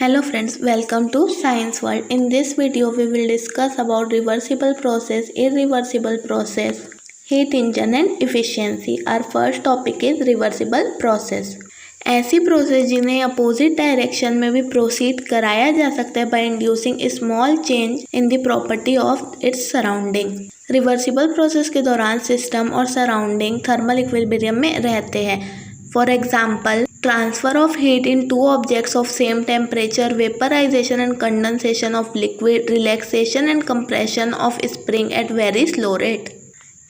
Hello friends, welcome to Science World. In this video we will discuss about reversible process, irreversible process, heat engine and efficiency. Our first topic is reversible process. ऐसी process जिन्हें opposite direction में भी proceed कराया जा सकता है by inducing small change in the property of its surrounding. Reversible process के दौरान सिस्टम और सराउंडिंग थर्मल इक्विलिब्रियम में रहते हैं। For example, transfer of heat in two objects of same temperature, vaporization and condensation of liquid, relaxation and compression of spring at very slow rate.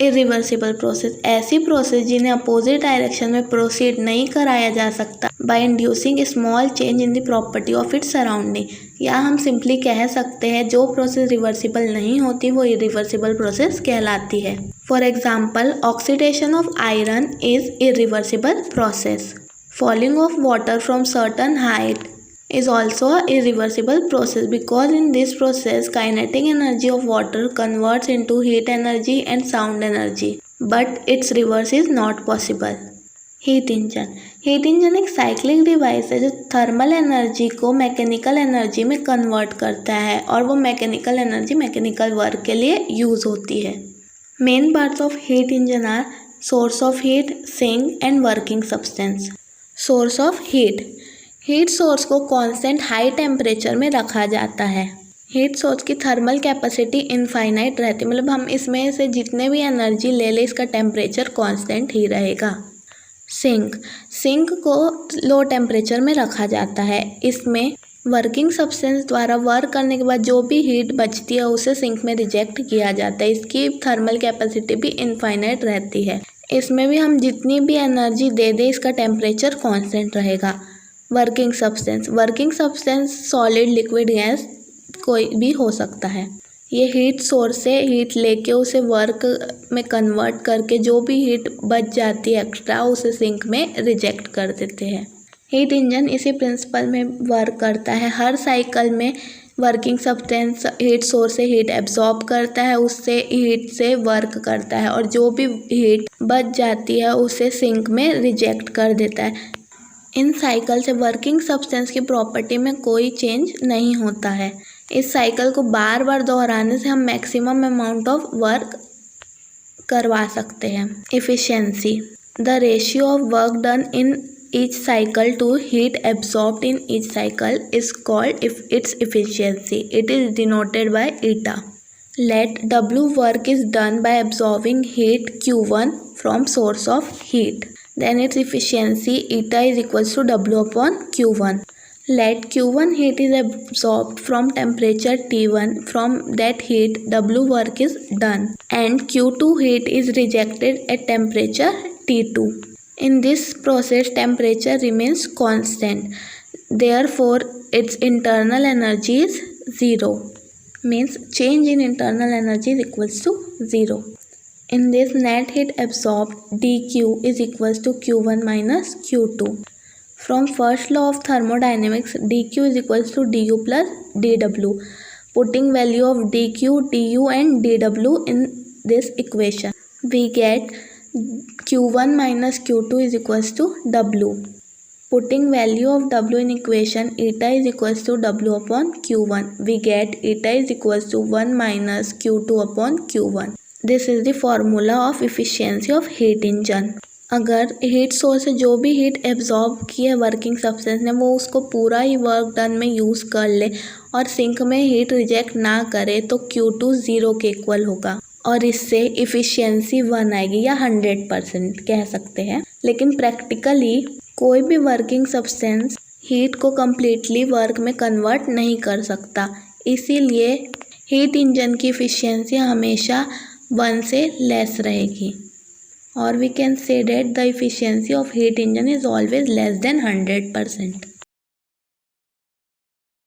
Irreversible process ऐसी process जिन्हें opposite direction में proceed नहीं कराया जा सकता by inducing small change in the property of its surrounding, या हम simply कह सकते हैं जो प्रोसेस रिवर्सिबल नहीं होती वो इरिवर्सिबल प्रोसेस कहलाती है। For example, oxidation of iron is irreversible process. Falling of water from certain height is also a irreversible process because in this process kinetic energy of water converts into heat energy and sound energy, but its reverse is not possible. Heat engine एक cyclic device है जो thermal energy को mechanical energy में convert करता है और वो mechanical energy mechanical work के लिए यूज होती है। Main parts of heat engine are source of heat, sink and working substance. Source of heat source को कांस्टेंट हाई टेम्परेचर में रखा जाता है। हीट सोर्स की थर्मल कैपेसिटी इनफाइनाइट रहती है, मतलब हम इसमें से जितने भी एनर्जी ले ले इसका टेम्परेचर कांस्टेंट ही रहेगा। सिंक को लो टेम्परेचर में रखा जाता है। इसमें वर्किंग सब्सटेंस द्वारा वर्क करने के बाद जो भी हीट बचती है उसे सिंक में रिजेक्ट किया जाता है। इसकी थर्मल कैपेसिटी भी इनफाइनाइट रहती है। इसमें भी हम जितनी भी एनर्जी दे दें इसका टेम्परेचर कांस्टेंट रहेगा। Working substance solid, liquid, gas कोई भी हो सकता है। ये हीट सोर्स से हीट लेके उसे वर्क में कन्वर्ट करके जो भी हीट बच जाती है एक्स्ट्रा उसे सिंक में रिजेक्ट कर देते हैं। हीट इंजन इसी प्रिंसिपल में वर्क करता है। हर साइकिल में वर्किंग सब्सटेंस हीट सोर्स से हीट एब्जॉर्ब करता है, उससे हीट से वर्क करता है और जो भी हीट बच जाती है उसे सिंक में रिजेक्ट कर देता है। इन साइकिल से वर्किंग सब्सटेंस की प्रॉपर्टी में कोई चेंज नहीं होता है। इस साइकिल को बार बार दोहराने से हम मैक्सिमम अमाउंट ऑफ वर्क करवा सकते हैं। Efficiency, the ratio of work done in each cycle to heat absorbed in each cycle is called its efficiency. It is denoted by eta. Let W work is done by absorbing heat Q1 from source of heat. Then its efficiency eta is equals to W upon Q1. Let Q1 heat is absorbed from temperature T1. From that heat W work is done and Q2 heat is rejected at temperature T2. In this process temperature remains constant, therefore its internal energy is 0, means change in internal energy is equals to 0. In this net heat absorbed dQ is equals to Q1 minus Q2. From first law of thermodynamics, dQ is equals to du plus dW. Putting value of dQ, du and dW in this equation, we get Q1 minus Q2 is equals to W. Putting value of W in equation, eta is equals to W upon Q1. We get eta is equals to 1 minus Q2 upon Q1. This is the formula of efficiency of heat engine. अगर heat source से जो भी heat absorb की है working substance ने वो उसको पूरा ही वर्क डन में यूज़ कर ले और सिंक में हीट रिजेक्ट ना करे तो Q2 0 के इक्वल होगा और इससे इफ़िशियंसी 1 आएगी या 100% कह सकते हैं। लेकिन प्रैक्टिकली कोई भी वर्किंग सब्सटेंस हीट को कम्प्लीटली वर्क में कन्वर्ट नहीं कर सकता, इसीलिए हीट इंजन की इफ़िशियंसी हमेशा 1 से लेस रहेगी और we can say that the efficiency of heat engine is always less than 100%।